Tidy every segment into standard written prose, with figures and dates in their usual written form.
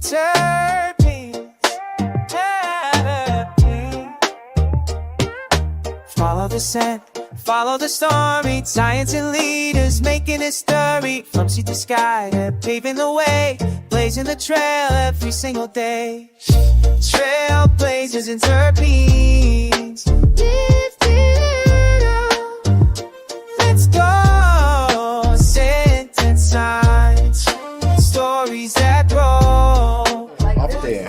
Terpenes, follow the scent, follow the story. Science and leaders making history. From sea to sky, they're paving the way, blazing the trail every single day. Trailblazers and terpenes. Let's go, scent and science, stories that roll.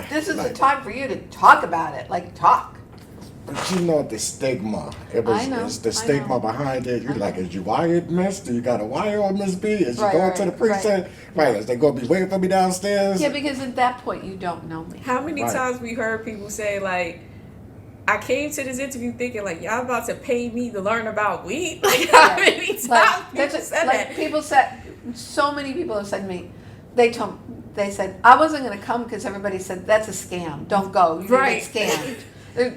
This is the time for you to talk about it, talk. But you know the stigma. It's the stigma behind it. You're like, is you wired, miss? Do you got a wire on Miss B? Is you going to the precinct? Right. Is they going to be waiting for me downstairs? Yeah, because at that point you don't know me. How many times we heard people say, I came to this interview thinking, y'all about to pay me to learn about weed? How many times people said that? People said, so many people have said to me, they said, I wasn't going to come because everybody said, that's a scam. Don't go. You're going to get scammed.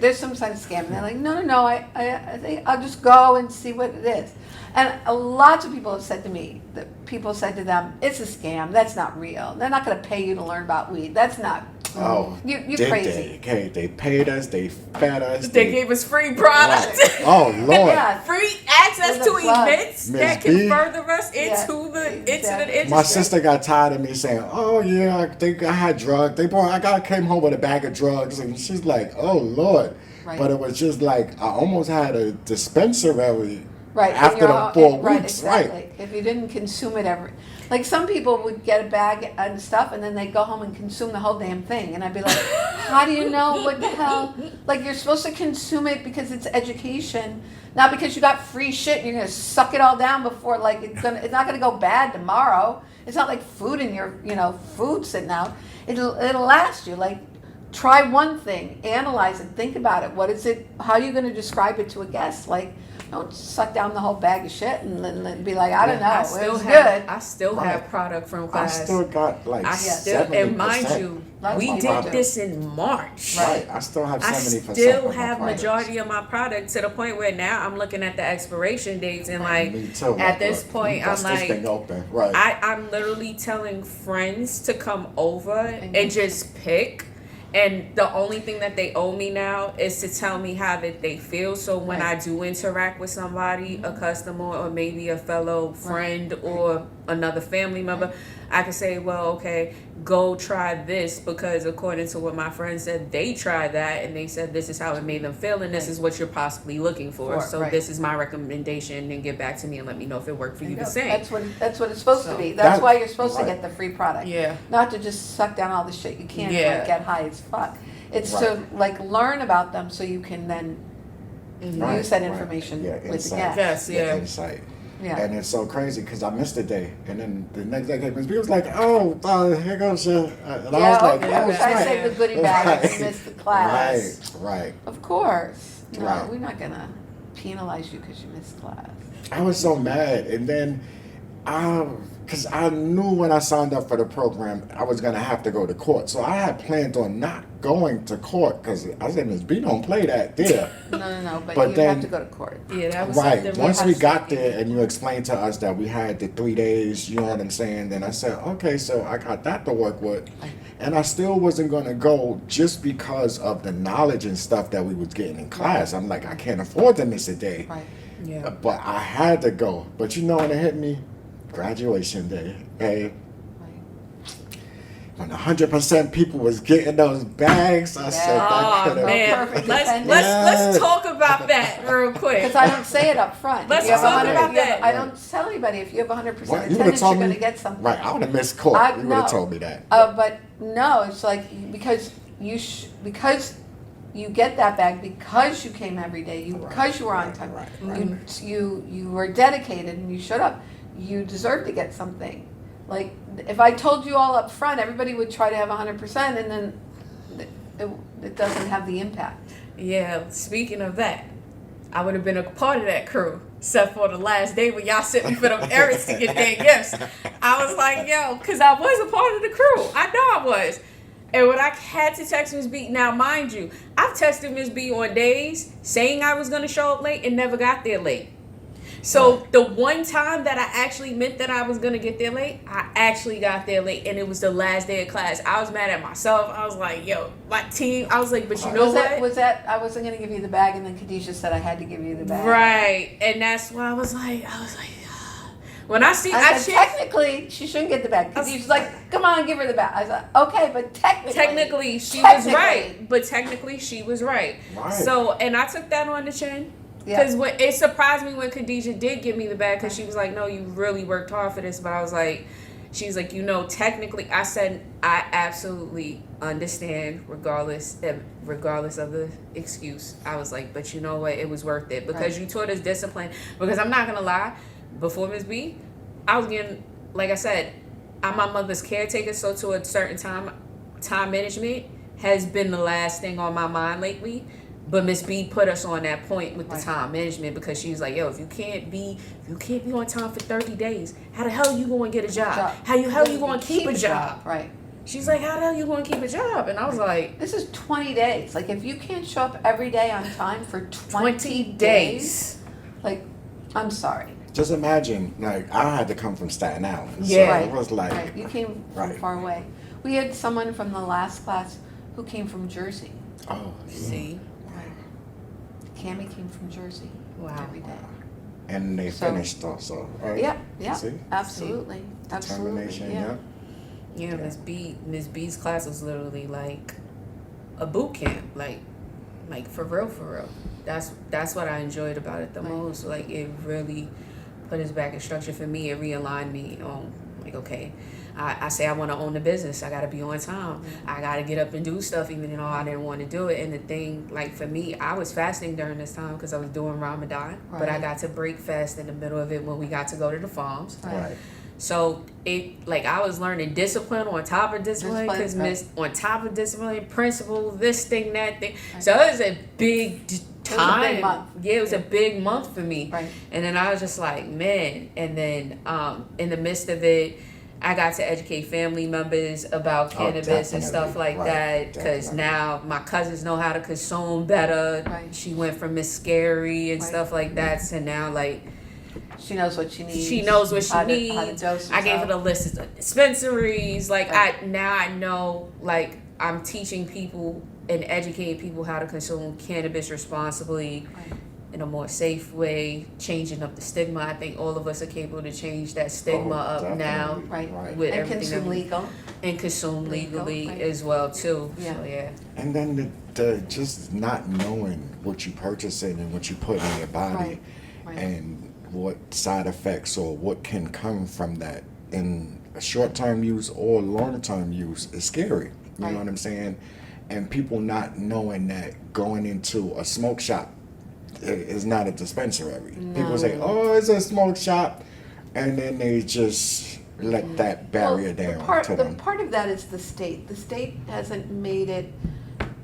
There's some kind of scam. And they're like, no, I think I'll just go and see what it is. And lots of people have said to me, that people said to them, it's a scam. That's not real. They're not going to pay you to learn about weed. That's not. You're crazy. They paid us. They fed us. They gave us free products. Right. Oh, Lord. Yeah. Free access to events that can further us into the industry. My sister got tired of me saying, oh, yeah, I think I had drugs. I came home with a bag of drugs. And she's like, oh, Lord. Right. But it was just I almost had a dispensary after the 4 weeks. Exactly. Right. If you didn't consume it some people would get a bag and stuff and then they'd go home and consume the whole damn thing. And I'd be like, how do you know what the hell? You're supposed to consume it because it's education, not because you got free shit and you're going to suck it all down before, it's not going to go bad tomorrow. It's not like food in your, food sitting out. It'll last you. Try one thing, analyze it, think about it. What is it? How are you going to describe it to a guest? Don't suck down the whole bag of shit and be like, I don't know. It was good. I still have product from class. I still got 70%. And mind you, we did this in March. Right. I still have 70%. I still have majority of my product to the point where now I'm looking at the expiration dates and Me too. at this point I'm this thing open. Right. I'm literally telling friends to come over and just pick. And the only thing that they owe me now is to tell me how that they feel. So when I do interact with somebody, a customer or maybe a fellow friend or another family member, I can say, well, okay, go try this because according to what my friend said, they tried that and they said this is how it made them feel and this is what you're possibly looking for. So this is my recommendation and get back to me and let me know if it worked for you the same. That's what it's supposed to be. That's why you're supposed to get the free product. Yeah. Not to just suck down all the shit you can and get high as fuck. It's to learn about them so you can then use that information with the guest. Insight. Yeah. And it's so crazy because I missed a day. And then the next day came, he was like, oh, here goes your... And I was like, I saved the goodie bag if you missed the class. Right. Of course. No, we're not going to penalize you because you missed class. I was so mad. And then, because I knew when I signed up for the program, I was going to have to go to court. So I had planned on not going to court because I said, Ms. B, don't play that there. No, but you then, have to go to court. Yeah, that was Once we got there and you explained to us that we had the 3 days, you know what I'm saying, then I said, okay, so I got that to work with. And I still wasn't going to go just because of the knowledge and stuff that we was getting in class. I'm like, I can't afford to miss a day. Right. Yeah. But I had to go. But you know when it hit me? Graduation day. Hey. When 100% people was getting those bags, I said, "Oh man, let's talk about that real quick." Because I don't say it up front. Let's talk about that. I don't tell anybody if you have 100% attendance, you're going to get something. Right, I would have missed court. You would have told me that. But no, it's because you get that bag because you came every day, because you were on time, you were dedicated and you showed up. You deserve to get something. If I told you all up front, everybody would try to have 100%, and then it doesn't have the impact. Yeah, speaking of that, I would have been a part of that crew, except for the last day when y'all sent me for them errands to get their gifts. I was like, yo, because I was a part of the crew. I know I was. And when I had to text Ms. B, now mind you, I've texted Ms. B on days saying I was going to show up late and never got there late. So the one time that I actually meant that I was gonna get there late, I actually got there late, and it was the last day of class. I was mad at myself. I was like, "Yo, my team." I was like, "But you know what? Was that I wasn't gonna give you the bag, and then Khadijah said I had to give you the bag. Right?" And that's why I was like, when I see, I said, technically, she shouldn't get the bag. Khadijah's like, "Come on, give her the bag." I said, "Okay, but technically she was right." But technically, she was right. So, and I took that on the chin. Because it surprised me when Khadijah did give me the bag, because she was like, "No, you really worked hard for this." But I was like, she's like, technically, I said, I absolutely understand, regardless of the excuse. I was like, but you know what? It was worth it, because you taught us discipline. Because I'm not going to lie, before Ms. B, I was getting, like I said, I'm my mother's caretaker, so to a certain time management has been the last thing on my mind lately. But Miss B put us on that point with the time management, because she was like, "Yo, if you can't be on time for 30 days, how the hell you going to get a job? How you going to keep a job?" Right. She's like, "How the hell you going to keep a job?" And I was like, "This is 20 days. Like, if you can't show up every day on time for 20 days, like, I'm sorry." Just imagine, like, I had to come from Staten Island. Yeah. So it was like... You came from far away. We had someone from the last class who came from Jersey. Oh, see? Cammie came from Jersey. Wow. Every day. And they finished also, right? Yeah, See? absolutely. Determination, Yeah, Miss B's class was literally like a boot camp, like for real. That's what I enjoyed about it the most. Like, it really put us back in structure for me. It realigned me on, like, okay, I say I want to own the business. I got to be on time. I got to get up and do stuff, even though I didn't want to do it. And the thing, like, for me, I was fasting during this time because I was doing Ramadan. But I got to break fast in the middle of it when we got to go to the farms. Right. So it, like, I was learning discipline on top of discipline, because on top of discipline, principle, this thing, that thing. So it was a big time. It was a big month. Yeah, it was a big month for me. Right. And then I was just like, man. And then in the midst of it, I got to educate family members about cannabis and stuff like that, because now my cousins know how to consume better. Right. She went from Miss Scary and stuff like that to now, like, she knows what she needs. She knows what she needs. How to dose I gave her the list of dispensaries. Like, I know, like, I'm teaching people and educating people how to consume cannabis responsibly. In a more safe way, changing up the stigma. I think all of us are capable to change that stigma up now. Right. With And everything consume legal. And consume legally as well, too. Yeah. So, yeah. And then the just not knowing what you purchasing and what you put in your body, and what side effects or what can come from that in a short-term use or long-term use is scary. You know what I'm saying? And people not knowing that going into a smoke shop is not a dispensary. No. People say, "Oh, it's a smoke shop," and then they just let that barrier down to them. The part of that is the state. The state hasn't made it.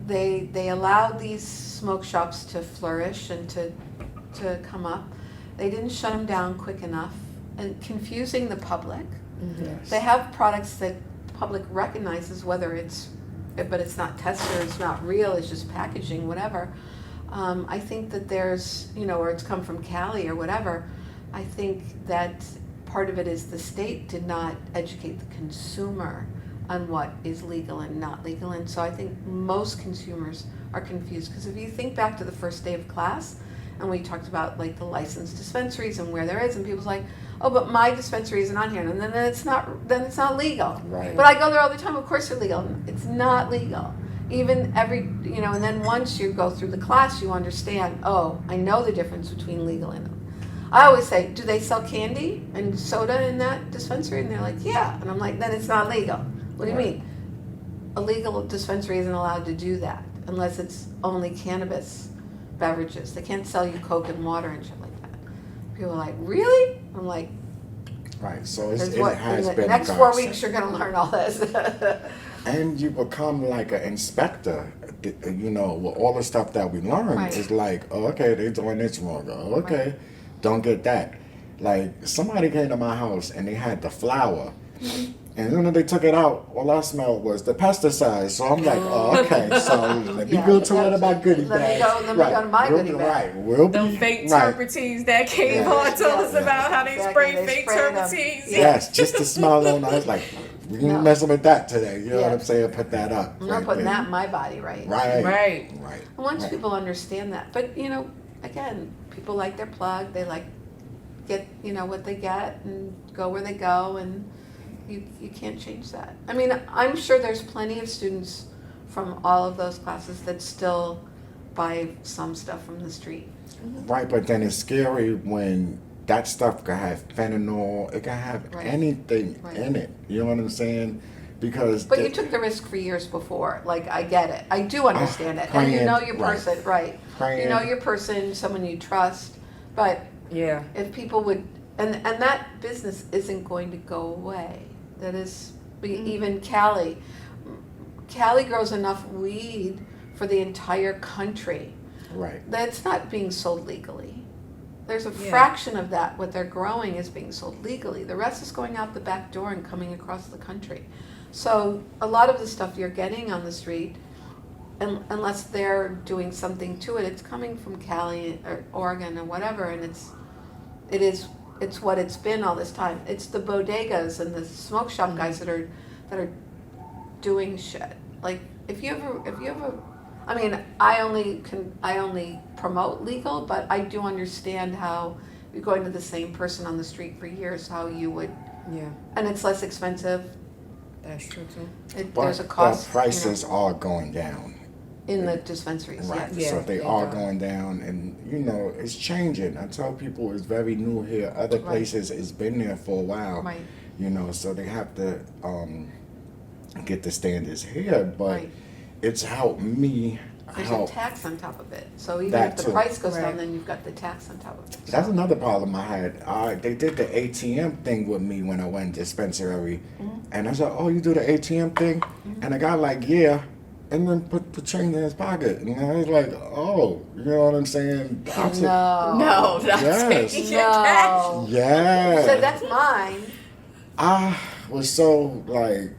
They allowed these smoke shops to flourish and to come up. They didn't shut them down quick enough, and confusing the public. Yes. They have products that the public recognizes, but it's not tested, it's not real, it's just packaging, whatever. I think that there's, or it's come from Cali or whatever. I think that part of it is the state did not educate the consumer on what is legal and not legal. And so I think most consumers are confused, because if you think back to the first day of class, and we talked about, like, the licensed dispensaries and where there is, and people's like, "Oh, but my dispensary isn't on here," and then it's not legal. Right. But I go there all the time. Of course they're legal. It's not legal. Even and then once you go through the class, you understand, oh, I know the difference between legal and them. I always say, "Do they sell candy and soda in that dispensary?" And they're like, "Yeah." And I'm like, "Then it's not legal." "What do you mean?" "A legal dispensary isn't allowed to do that unless it's only cannabis beverages. They can't sell you Coke and water and shit like that." People are like, "Really?" I'm like, Right. So it has in the been next a 4 godsend. weeks you're going to learn all this. And you become like an inspector, with all the stuff that we learn. Right. It's like, oh, okay, they're doing this wrong. Oh, okay, don't get that. Like, somebody came to my house and they had the flour And then when they took it out, all I smelled was the pesticides. So I'm like, oh, okay. So let me go to one of my goodie bags. Let me go to my goodie bag. Right. We'll Them be fake right. terpenes that came Yeah. on told us Yeah. about how they Exactly. spray They fake spray them. terpenes. Yes, just the smell on. I was like, we ain't No. messing with that today. You know Yeah. what I'm saying? Put that up. I'm not putting that in my body, right? Right. Right. Right. Once right. people understand that, but again, people like their plug. They like get what they get and go where they go, and you can't change that. I mean, I'm sure there's plenty of students from all of those classes that still buy some stuff from the street. Right, but then it's scary when that stuff can have fentanyl. It can have Right. anything Right. in it. You know what I'm saying? Because But you took the risk for years before. Like, I get it. I do understand it. And you praying, know your right. person, right? Praying. You know your person, someone you trust. But Yeah. if people would, and that business isn't going to go away. That is, even Cali grows enough weed for the entire country. right. That's not being sold legally. There's a Yeah. fraction of that, what they're growing is being sold legally. The rest is going out the back door and coming across the country. So a lot of the stuff you're getting on the street, unless they're doing something to it, it's coming from Cali or Oregon or whatever, and it's what it's been all this time. It's the bodegas and the smoke shop guys that are doing shit. Like, if you ever, I mean, I only promote legal, but I do understand how you're going to the same person on the street for years, how you would, Yeah. and it's less expensive. That's true too. But There's a cost. the prices are going down. in the dispensaries. Right. Yes. So Yeah, they they are are. going down, and it's changing. I tell people it's very new here. Other Right. places it's been there for a while. Right. So they have to get the standards here, but Right. it's helped me There's help. a tax on top of it. So even That if the too. price goes down, Right. then you've got the tax on top of it. That's So- another problem I had. They did the ATM thing with me when I went to dispensary, and I said, "Oh, you do the ATM thing?" And the guy like, "Yeah," and then put the change in his pocket, and I was like, "Oh, you know what I'm saying?" I said, No. No, not Yes. taking your cash. No. Yeah. You said that's mine. I was so like.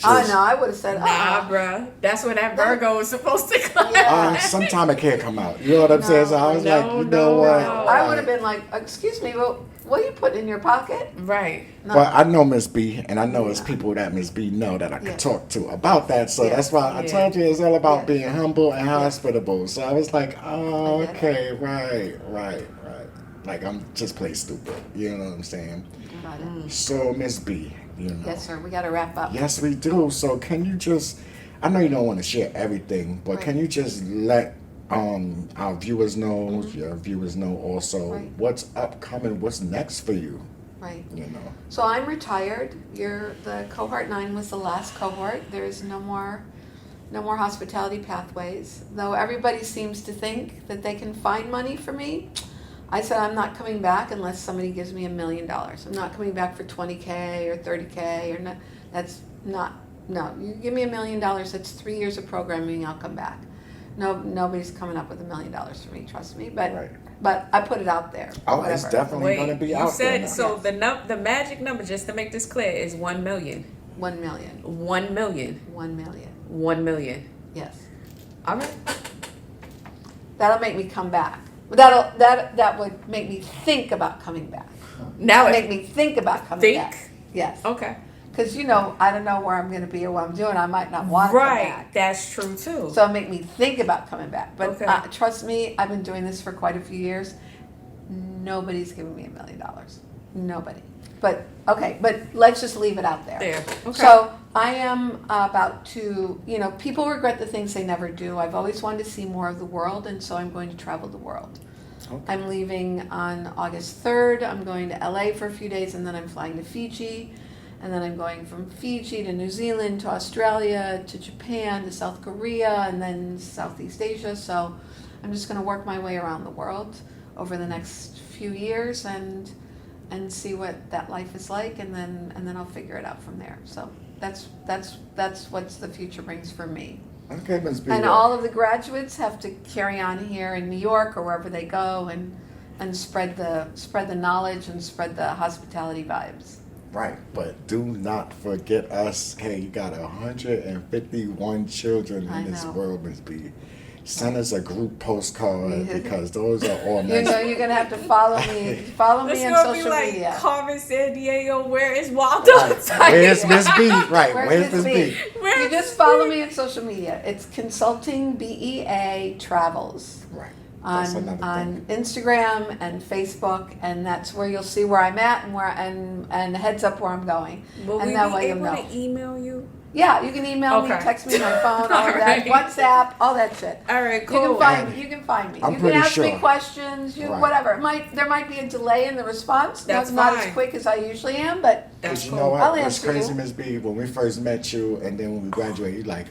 Oh just- no, I would have said, Nah, bruh. That's where that Virgo is supposed to come. Yeah. Sometime it can't come out. You know what I'm saying? So I was No, like, you know no, what? no. I would have been like, excuse me, well, what are you putting in your pocket? Right. No. But I know Miss B, and I know it's people that Miss B know that I can Yeah. talk to about that. So Yeah. that's why I Yeah. told you it's all about Yeah. being humble and hospitable. So I was like, oh, I get okay, right. Like I'm just play stupid. You know what I'm saying? Got it. So Miss B, Yes, sir. We got to wrap up. Yes, we do. So can you just, I know you don't want to share everything, but can you just let our viewers know, your viewers know also, Right. what's upcoming, what's next for you, Right. you know? So I'm retired. The cohort 9 was the last cohort. There is no more hospitality pathways. Though everybody seems to think that they can find money for me, I said I'm not coming back unless somebody gives me $1 million. I'm not coming back for $20K or $30K or not. That's not. No, you give me $1 million. That's 3 years of programming. I'll come back. No, nobody's coming up with $1 million for me. Trust me. But Right. but I put it out there. Oh, it's whatever. definitely going to be you out there said now. so. The magic number, just to make this clear, is 1 million. 1 million. 1 million. 1 million. 1 million. Yes. All right. That'll make me come back. That would make me think about coming back. Now Make it. me think about coming Think? back. Yes. Okay. Because I don't know where I'm going to be or what I'm doing. I might not want to come Right. back. That's true too. So it'll make me think about coming back. But Okay. trust me, I've been doing this for quite a few years. Nobody's giving me $1 million. Nobody. But okay. But let's just leave it out there. There. Okay. So I am about to, people regret the things they never do. I've always wanted to see more of the world, and so I'm going to travel the world. Okay. I'm leaving on August 3rd. I'm going to LA for a few days, and then I'm flying to Fiji. And then I'm going from Fiji to New Zealand to Australia to Japan to South Korea and then Southeast Asia. So I'm just going to work my way around the world over the next few years and see what that life is like, and then I'll figure it out from there. So that's what the future brings for me. Okay, Ms. B. And all of the graduates have to carry on here in New York or wherever they go and spread the knowledge and spread the hospitality vibes. Right, but do not forget us. Hey, you got 151 children I in this know. world, Ms. B. Send us a group postcard because those are all You nice. know, you're gonna have to follow me. Follow It's me on gonna be social like media. Carmen San Diego. Where is Waldo? Where's Miss B? Right, Where's Miss B? Where's You just follow me on social media. It's Consulting BEA Travels Right. That's on another thing. Instagram and Facebook, and that's where you'll see where I'm at and and heads up where I'm going. Will and we that be way you'll able know. to email you? Yeah, you can email me, Okay. text me my phone, all All of that, right. WhatsApp, all that shit. All right, You cool. can find me. You can find me. I'm You can pretty ask me sure. questions. Right. Whatever. There might be a delay in the response. That's not as fine. quick as I usually am, but That's Because you cool. know what? I'll What's answer crazy, you. Miss B? When we first met you, and then when we graduated, you like,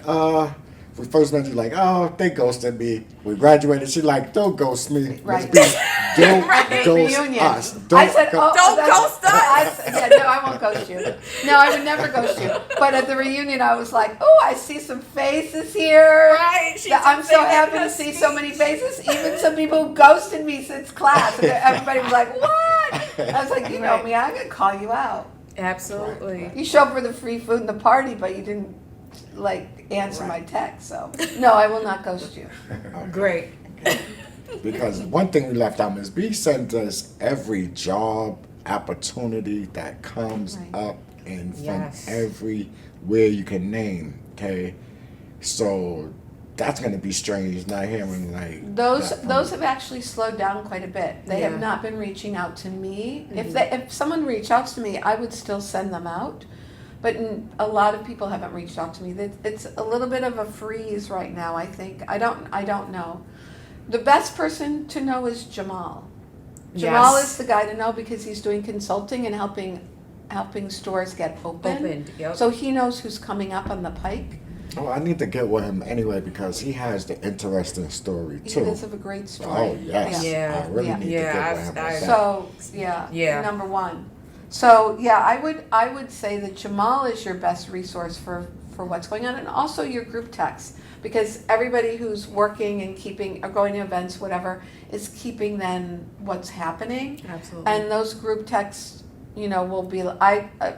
we first met you like, oh, they ghosted me. We graduated, she like, don't ghost me. Right. Miss B, don't ghost reunion. us. I said, go- Don't that's- ghost us. Yeah, no, I won't ghost you. No, I would never ghost you. But at the reunion, I was like, oh, I see some faces here. Right. She I'm just so said that happy in to her see speech. so many faces. Even some people who ghosted me since class. And everybody was like, what? I was like, you know Right. me, I'm going to call you out. Absolutely. You show up for the free food and the party, but you didn't, like, answer my text. So, no, I will not ghost you. Great. Because one thing we left out, Ms. B sent us every job opportunity that comes Right. up and from Yes. everywhere you can name. Okay, so that's gonna be strange not hearing like Those that from those you. have actually slowed down quite a bit. They Yeah. have not been reaching out to me. Mhm. If someone reached out to me, I would still send them out. But a lot of people haven't reached out to me. It's a little bit of a freeze right now. I think I don't know. The best person to know is Jamal. Jamal Yes. is the guy to know because he's doing consulting and helping stores get Opened. Yep. So he knows who's coming up on the pike. Oh, I need to get with him anyway because he has the interesting story He too. does have a great story. Oh yes, Yeah. I really Yeah. need Yeah, to get I've- with him. about I've- that. So yeah, Yeah. number one. So yeah, I would say that Jamal is your best resource for what's going on, and also your group text, because everybody who's working and keeping or going to events, whatever, is keeping then what's happening, Absolutely. and those group texts, will be.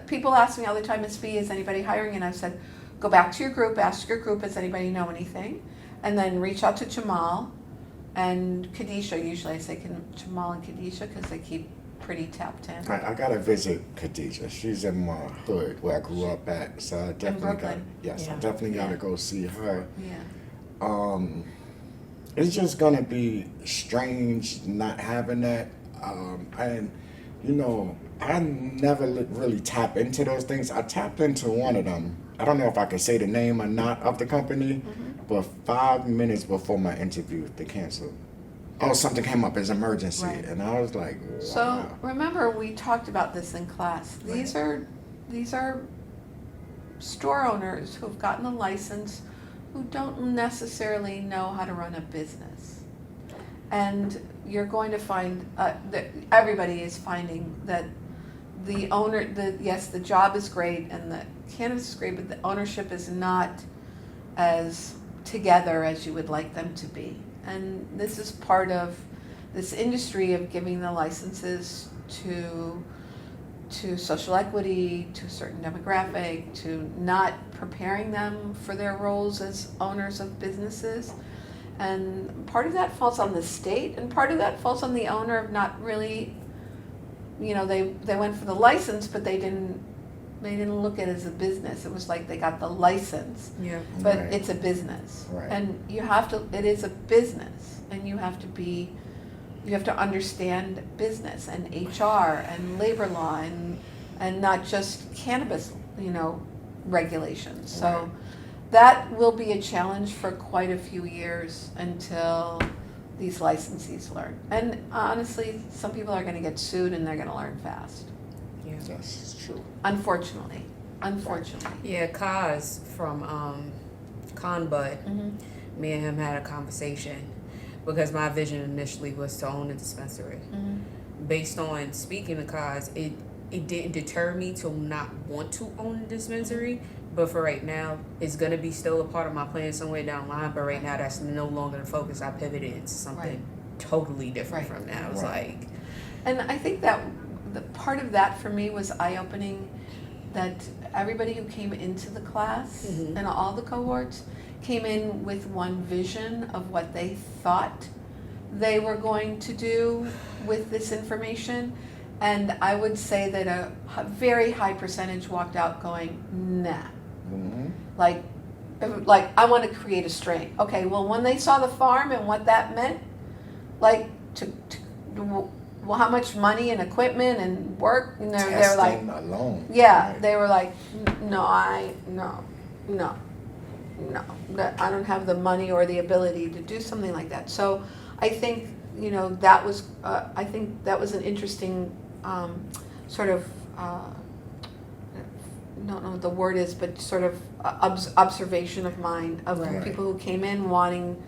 People ask me all the time, Ms. B, is anybody hiring? And I've said, go back to your group, ask your group, does anybody know anything, and then reach out to Jamal and Kadisha. Usually I say Jamal and Kadisha because they keep pretty tapped in. I gotta visit Khadijah. She's in my hood where I grew up at, so I definitely got. Brooklyn. Yes, I Yeah. definitely gotta Yeah. go see her. Yeah. It's just gonna be strange not having that, and I never really tap into those things. I tapped into one of them. I don't know if I can say the name or not of the company, but 5 minutes before my interview, they canceled. Oh, something came up as emergency, Right. and I was like, wow. So remember, we talked about this in class. These are store owners who've gotten a license who don't necessarily know how to run a business, and you're going to find that everybody is finding that the owner, the job is great and the cannabis is great, but the ownership is not as together as you would like them to be. And this is part of this industry of giving the licenses to social equity, to a certain demographic, to not preparing them for their roles as owners of businesses. And part of that falls on the state, and part of that falls on the owner of not really, they went for the license, but they didn't look at it as a business. It was like they got the license, Yeah. but Right. it's a business. Right. And it is a business, and you have to understand business and HR and labor law and not just cannabis, regulations. So Right. that will be a challenge for quite a few years until these licensees learn. And honestly, some people are going to get sued and they're going to learn fast. Yeah. That's true. Unfortunately. Yeah, Kaz from Conbud, Mm-hmm. me and him had a conversation because my vision initially was to own a dispensary. Mm-hmm. Based on speaking to Kaz, it didn't deter me to not want to own a dispensary, but for right now, it's going to be still a part of my plan somewhere down the line, but right now that's no longer the focus. I pivoted into something Right. totally different Right. from that. I was Right. like, And I think that the part of that for me was eye-opening, that everybody who came into the class Mhm. and all the cohorts came in with one vision of what they thought they were going to do with this information. And I would say that a very high percentage walked out going, nah. Mhm. Like I want to create a strain. Okay, well, when they saw the farm and what that meant, like well, how much money and equipment and work, you know, they're like, Testing alone. yeah, Right. they were like, no, I don't have the money or the ability to do something like that. So I think, you know, that was an interesting sort of, I don't know what the word is, but sort of observation of mine of Right. people who came in wanting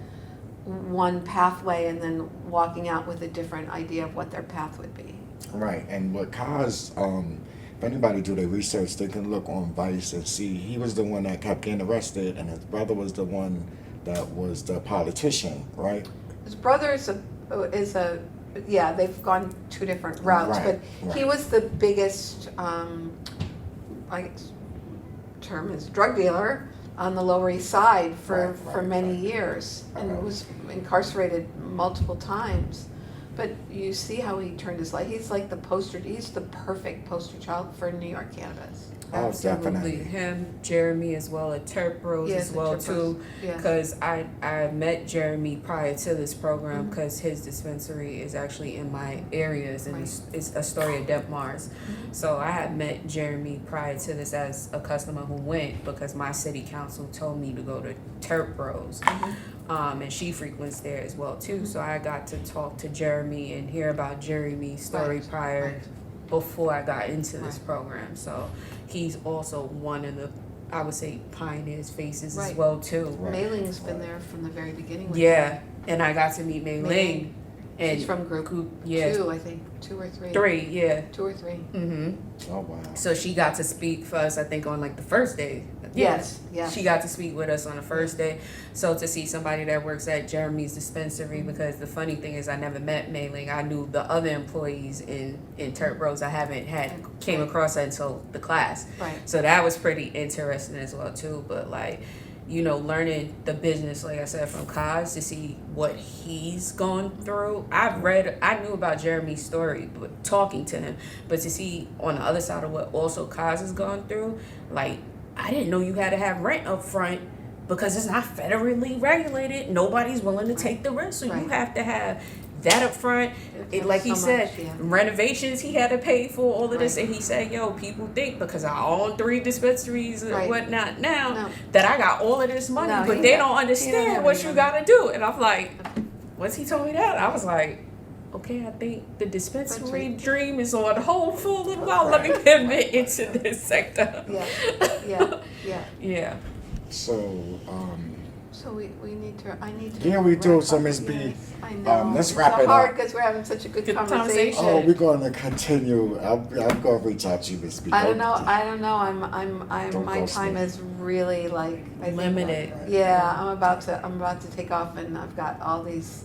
one pathway and then walking out with a different idea of what their path would be. Right, and what caused, if anybody do their research, they can look on Vice and see he was the one that kept getting arrested, and his brother was the one that was the politician, right? His brother is a yeah, they've gone two different routes, Right, but he right. was the biggest, I guess term is drug dealer on the Lower East Side for Right, many right. years, and Uh-huh. was incarcerated multiple times. But you see how he turned his life. He's like he's the perfect poster child for New York cannabis. Oh, Absolutely. definitely. Him, Jeremy as well, at Terpenes Yes, as well at Terpenes. too. Yeah. Because I met Jeremy prior to this program Mhm. because his dispensary is actually in my areas, and Right. it's Astoria Dep Mars. Mhm. So I had met Jeremy prior to this as a customer who went because my city council told me to go to Terpenes. And she frequents there as well too. So I got to talk to Jeremy and hear about Jeremy's story Right, prior right. before I got into this Right. program. So he's also one of the, I would say, pioneers faces as Right. well too. Right. Mayling's been there from the very beginning. with Yeah, and I got to meet Mei Mei Ling. Ling. And She's from group yeah, 2, I think, 2 or 3. 3, yeah. 2 or 3. Mm-hmm. Oh, wow. So she got to speak for us, I think, on like the first day. Yes, yes. She got to speak with us on the first day. So to see somebody that works at Jeremy's dispensary, because the funny thing is I never met Mei Ling. I knew the other employees in Terpenes. I haven't came across her until the class. Right. So that was pretty interesting as well too. But like, you know, learning the business, like I said, from Kaz to see what he's gone through. I knew about Jeremy's story, but talking to him, but to see on the other side of what also Kaz has gone through, like, I didn't know you had to have rent up front because it's not federally regulated. Nobody's willing to take the risk. So you Right. have to have that up front. Like he So said, much, yeah. renovations he had to pay for, all of this. Right. And he said, yo, people think because I own 3 dispensaries and Right. whatnot now No. that I got all of this money, No, but he they got- don't he don't understand have what any you money. got to do. And I'm like, once he told me that, I was like, okay, I think the dispensary right. dream is on hold for a little while. Let me pivot into this sector. Yeah. Yeah. So, So I need to. yeah, we do. wrap So, up. Miss B, Yes, I know. let's It's wrap so it hard up. because we're having such a good Good conversation. conversation. oh, we're going to continue. I'm going to reach out to you, Miss B. I don't know. I'm Don't my go time slow. is really like I think- Limited. Yeah, I'm about to take off, and I've got all these.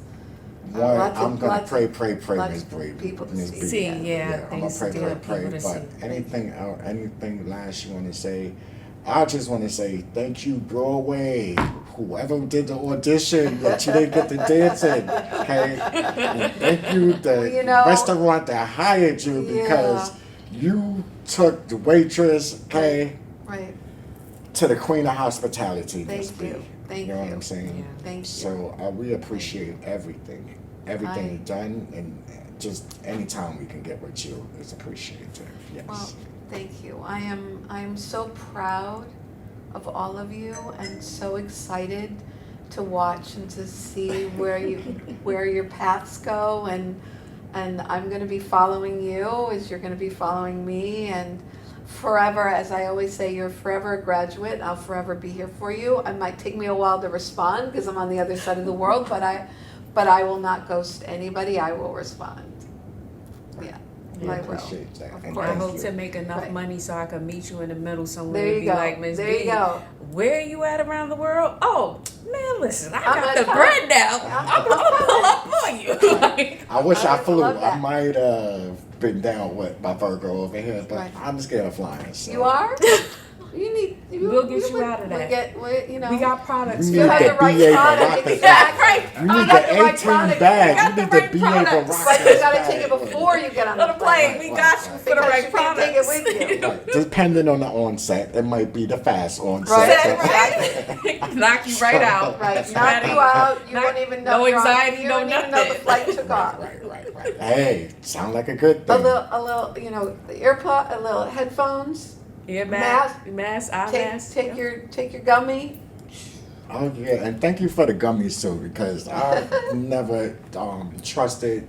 One, lots of- I'm going lots to of- pray, lots Miss of B. people to Miss see. B. See, yeah, I'm going things to to pray, do, people to But see. anything last you want to say? I just want to say thank you, Broadway. Whoever did the audition that you didn't get to dance in, okay? And thank you, the You know- restaurant that hired you because you took the waitress, okay, Right. to the queen of hospitality, Miss Thank B. you. Thank You know what you. I'm saying? Yeah. Thank you. So we appreciate everything you've done, and just anytime we can get with you is appreciated. Yes. Well, thank you. I am so proud of all of you and so excited to watch and to see where your paths go, and I'm going to be following you as you're going to be following me, and forever, as I always say, you're forever a graduate. I'll forever be here for you. It might take me a while to respond because I'm on the other side of the world, but I will not ghost anybody. I will respond. Yeah. We I will. appreciate that. Of And course. I thank hope you. to make enough Right. money so I can meet you in the middle somewhere There and you be go. like, Miss There B, you go. where you at around the world? Oh, man, listen, I I'm got gonna the come. bread now. I'm gonna pull up on you. Like, I wish I flew. love I that. might have been down with my Virgo over here, but Right. I'm scared of flying. So. You are? You need. We'll get you out of that. You know. we got products. You You need have the the right BA product. Baraka Exactly. Right. You You need got the the right 18 product. bag. You got You need the the right BA products. But Baraka you gotta bag. take it before you get on On the the plane, we right, got right. you for the Because right you can't take products. it with you. Right. Depending on the onset, it might be the fast onset. Right. Right? Knock you right out. Right, knock you out. You Not- won't even know. no you're on- anxiety, you no don't even know the nothing. flight took off. Right. Hey, sound like a good thing. A little, you know, the earpod, a little headphones. Ear Mask. mask, eye Take mask. take your gummy. Oh yeah, and thank you for the gummies too, because I've never trusted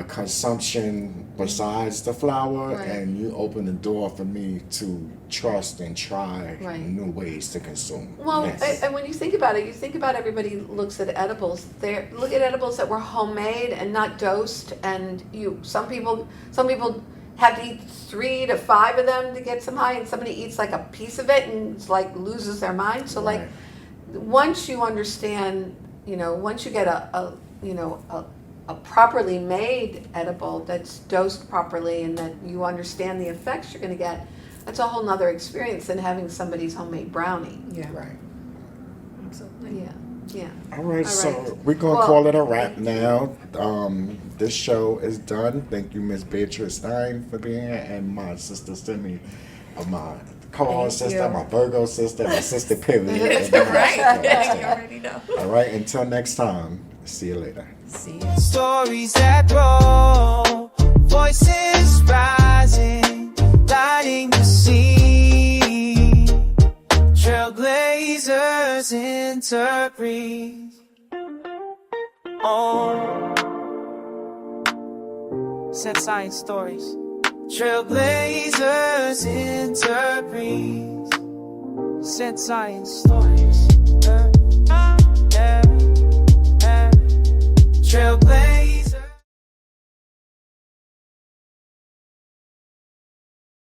consumption besides the flower, Right. and you open the door for me to trust and try Right. new ways to consume. Well, Yes. and when you think about it, everybody looks at edibles. Look at edibles that were homemade and not dosed. And some people have to eat 3 to 5 of them to get some high, and somebody eats like a piece of it and it's like loses their mind. So like, Right. once you understand, once you get a properly made edible that's dosed properly and that you understand the effects you're going to get, that's a whole nother experience than having somebody's homemade brownie. Yeah. Right. Absolutely. Yeah. All right, All so right. we're gonna Well, call it a wrap now. This show is done. Thank you, Miss Beatrice Stein, for being here, and my sister Simi, my co-host Thank sister, you. my Virgo sister, my sister period. Right. You already know. All right, until next time. See you later. See you. Stories that roll, voices rising, lighting the scene. Trailblazers in Terpenes. Oh, Set Science Stories. Trailblazers in Terpenes. Set Science Stories. Trailblazers.